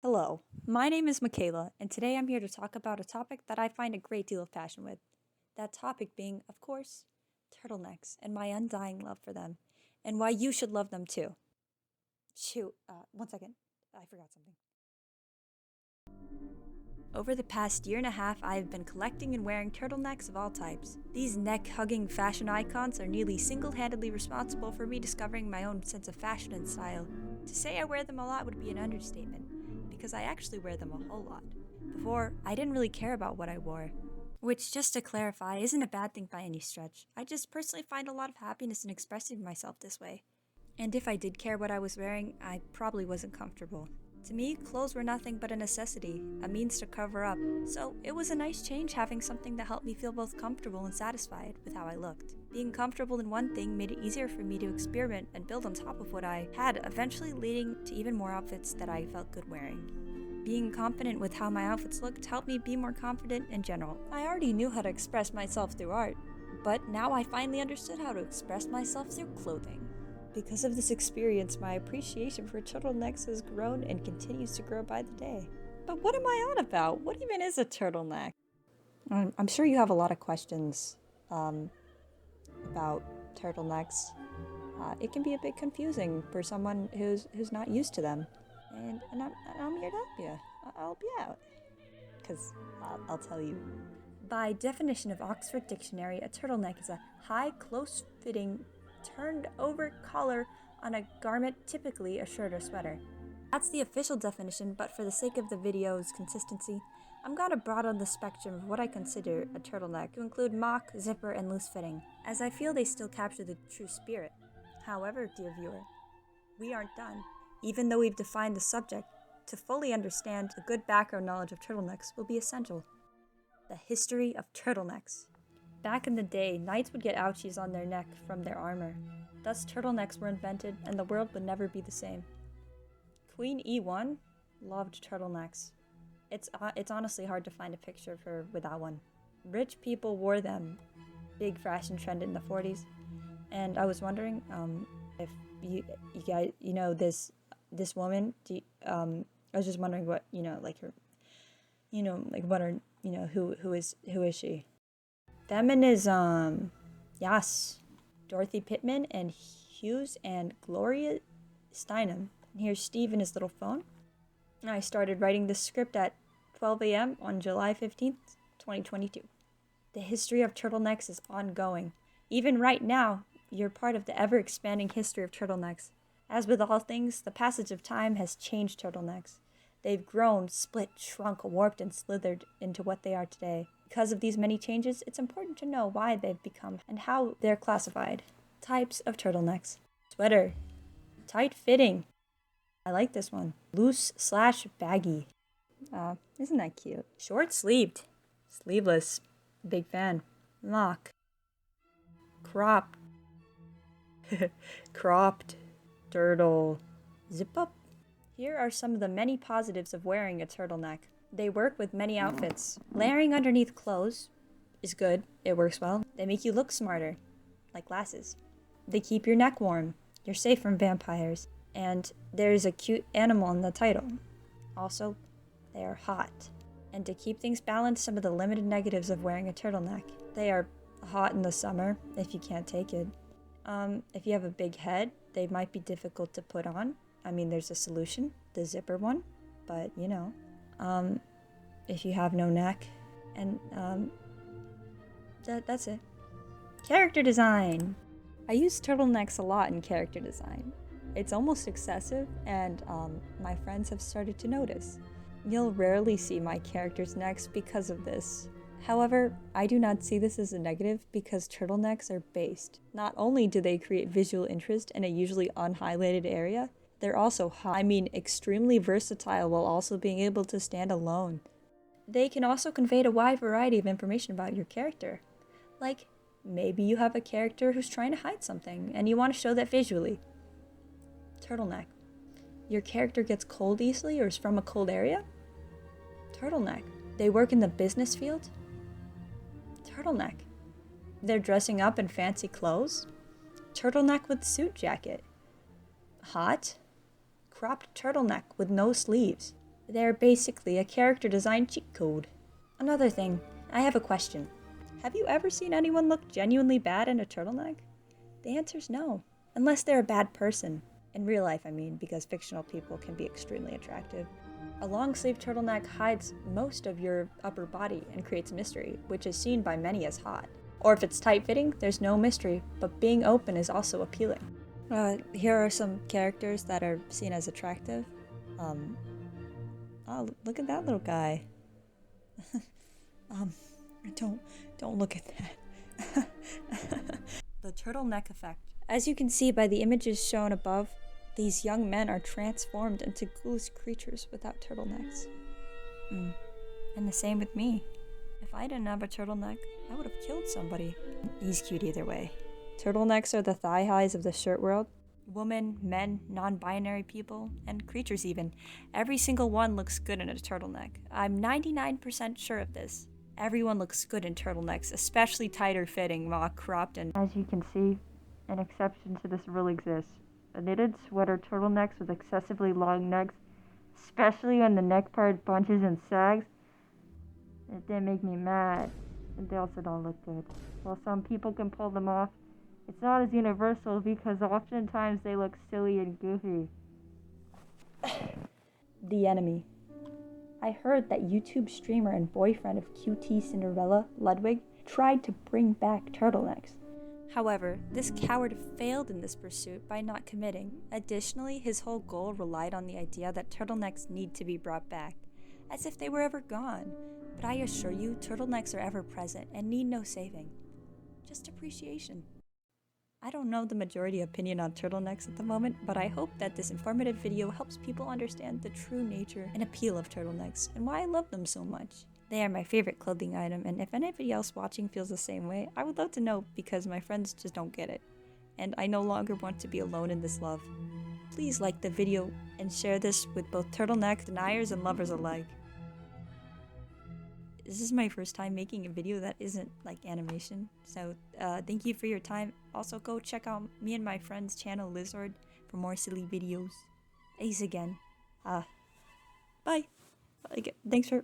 Hello, my name is Michaela, and today I'm here to talk about a topic that I find a great deal of passion with. That topic being, of course, turtlenecks and my undying love for them, and why you should love them too. Shoot, one second. I forgot something. Over the past year and a half, I have been collecting and wearing turtlenecks of all types. These neck-hugging fashion icons are nearly single-handedly responsible for me discovering my own sense of fashion and style. To say I wear them a lot would be an understatement, because I actually wear them a whole lot. Before, I didn't really care about what I wore. Which, just to clarify, isn't a bad thing by any stretch. I just personally find a lot of happiness in expressing myself this way. And if I did care what I was wearing, I probably wasn't comfortable. To me, clothes were nothing but a necessity, a means to cover up, so it was a nice change having something that helped me feel both comfortable and satisfied with how I looked. Being comfortable in one thing made it easier for me to experiment and build on top of what I had, eventually leading to even more outfits that I felt good wearing. Being confident with how my outfits looked helped me be more confident in general. I already knew how to express myself through art, but now I finally understood how to express myself through clothing. Because of this experience, my appreciation for turtlenecks has grown and continues to grow by the day. But what am I on about? What even is a turtleneck? I'm sure you have a lot of questions about turtlenecks. It can be a bit confusing for someone who's not used to them. And I'm here to help you. I'll help you out. Because I'll tell you. By definition of Oxford Dictionary, a turtleneck is a high, close-fitting, turned-over collar on a garment, typically a shirt or sweater. That's the official definition, but for the sake of the video's consistency, I'm gonna broaden the spectrum of what I consider a turtleneck to include mock, zipper, and loose-fitting, as I feel they still capture the true spirit. However, dear viewer, we aren't done. Even though we've defined the subject, to fully understand, a good background knowledge of turtlenecks will be essential. The history of turtlenecks. Back in the day, knights would get ouchies on their neck from their armor. Thus, turtlenecks were invented, and the world would never be the same. Queen E1 loved turtlenecks. It's honestly hard to find a picture of her without one. Rich people wore them. Big fashion trend in the 40s. And I was wondering if you guys, this woman, I was just wondering what, like her, like what are, who is she? Feminism. Yes. Dorothy Pittman and Hughes and Gloria Steinem. And here's Steve in his little phone. I started writing this script at 12 a.m. on July 15th, 2022. The history of turtlenecks is ongoing. Even right now, you're part of the ever-expanding history of turtlenecks. As with all things, the passage of time has changed turtlenecks. They've grown, split, shrunk, warped, and slithered into what they are today. Because of these many changes, it's important to know why they've become and how they're classified. Types of turtlenecks. Sweater. Tight-fitting. I like this one. Loose/baggy. Isn't that cute? Short-sleeved. Sleeveless. Big fan. Mock. Cropped. Cropped. Turtle. Zip-up. Here are some of the many positives of wearing a turtleneck. They work with many outfits. Layering underneath clothes is good. It works well. They make you look smarter, like glasses. They keep your neck warm. You're safe from vampires. And there's a cute animal in the title. Also, they are hot. And to keep things balanced, some of the limited negatives of wearing a turtleneck. They are hot in the summer, if you can't take it. If you have a big head, they might be difficult to put on. I mean, there's a solution, the zipper one, but if you have no neck, and that's it. Character design. I use turtlenecks a lot in character design. It's almost excessive, and my friends have started to notice. You'll rarely see my characters' necks because of this. However, I do not see this as a negative because turtlenecks are based. Not only do they create visual interest in a usually unhighlighted area, they're also extremely versatile while also being able to stand alone. They can also convey a wide variety of information about your character. Like, maybe you have a character who's trying to hide something, and you want to show that visually. Turtleneck. Your character gets cold easily or is from a cold area? Turtleneck. They work in the business field? Turtleneck. They're dressing up in fancy clothes? Turtleneck with suit jacket. Hot? Cropped turtleneck with no sleeves. They're basically a character design cheat code. Another thing, I have a question. Have you ever seen anyone look genuinely bad in a turtleneck? The answer's no, unless they're a bad person. In real life, I mean, because fictional people can be extremely attractive. A long-sleeve turtleneck hides most of your upper body and creates mystery, which is seen by many as hot. Or if it's tight-fitting, there's no mystery, but being open is also appealing. Here are some characters that are seen as attractive. Oh, look at that little guy. Don't look at that. The turtleneck effect. As you can see by the images shown above, these young men are transformed into ghoulish creatures without turtlenecks. And the same with me. If I didn't have a turtleneck, I would have killed somebody. He's cute either way. Turtlenecks are the thigh highs of the shirt world. Women, men, non-binary people, and creatures even. Every single one looks good in a turtleneck. I'm 99% sure of this. Everyone looks good in turtlenecks, especially tighter fitting, mock cropped, and as you can see, an exception to this rule exists. A knitted sweater turtlenecks with excessively long necks, especially when the neck part bunches and sags, it did make me mad. And they also don't look good. While some people can pull them off, it's not as universal because oftentimes they look silly and goofy. The enemy. I heard that YouTube streamer and boyfriend of QT Cinderella, Ludwig, tried to bring back turtlenecks. However, this coward failed in this pursuit by not committing. Additionally, his whole goal relied on the idea that turtlenecks need to be brought back, as if they were ever gone. But I assure you, turtlenecks are ever present and need no saving. Just appreciation. I don't know the majority opinion on turtlenecks at the moment, but I hope that this informative video helps people understand the true nature and appeal of turtlenecks and why I love them so much. They are my favorite clothing item, and if anybody else watching feels the same way, I would love to know because my friends just don't get it. And I no longer want to be alone in this love. Please like the video and share this with both turtleneck deniers and lovers alike. This is my first time making a video that isn't like animation, so thank you for your time. Also go check out me and my friend's channel Lizard for more silly videos. Ace again. Bye. Thanks for